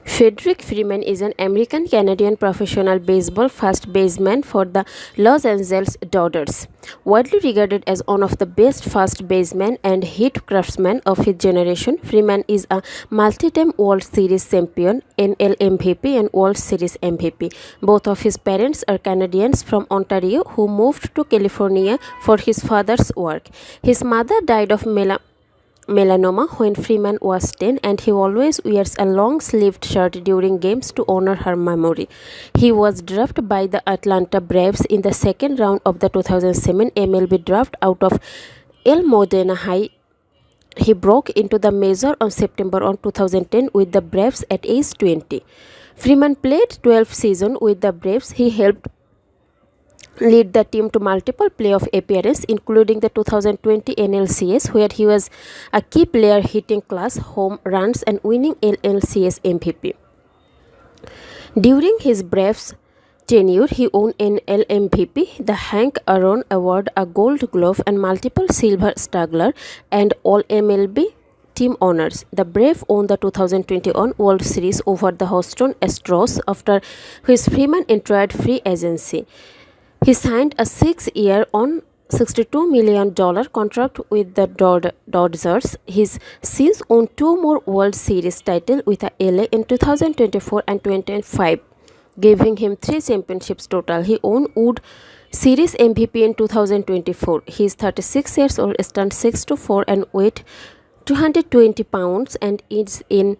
Frederick Freeman is an American-Canadian professional baseball first baseman for the Los Angeles Dodgers. Widely regarded as one of the best first basemen and hit-craftsmen of his generation, Freeman is a multi-time World Series champion, NL MVP, and World Series MVP. Both of his parents are Canadians from Ontario who moved to California for his father's work. His mother died of melanoma when Freeman was 10, and he always wears a long-sleeved shirt during games to honor her memory. He was drafted by the Atlanta Braves in the second round of the 2007 MLB draft out of El Modena High. He broke into the major on September 2010 with the Braves at age 20. Freeman played 12 seasons with the Braves. He helped lead the team to multiple playoff appearances, including the 2020 NLCS, where he was a key player, hitting class home runs and winning NLCS MVP. During his Braves tenure, he won an MVP, the Hank Aaron Award, a Gold Glove, and multiple Silver Slugger and All-MLB team honors. The Braves won the 2021 World Series over the Houston Astros, after which Freeman entered free agency. He signed a 6-year $62 million contract with the Dodgers. He's since won 2 more World Series titles with LA in 2024 and 2025, giving him 3 championships total. He won World Series MVP in 2024. He is 36 years old, stands 6'4" and weighs 220 pounds, and is in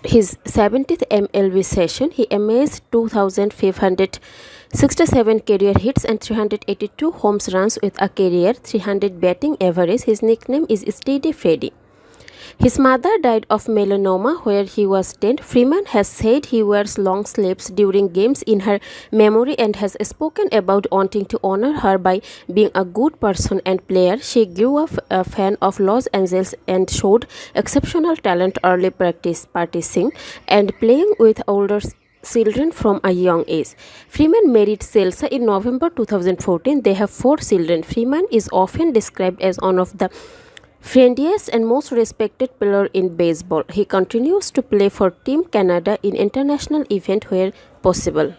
his 70th MLB season. He amassed 2,567 career hits and 382 home runs with a career 300 batting average. His nickname is Steady Freddie. His mother died of melanoma where he was 10. Freeman has said he wears long sleeves during games in her memory and has spoken about wanting to honor her by being a good person and player. She grew up a fan of Los Angeles and showed exceptional talent early practicing and playing with older children from a young age. Freeman married Celsa in November 2014. They have 4 children. Freeman is often described as one of the friendliest and most respected player in baseball. He continues to play for Team Canada in international events where possible.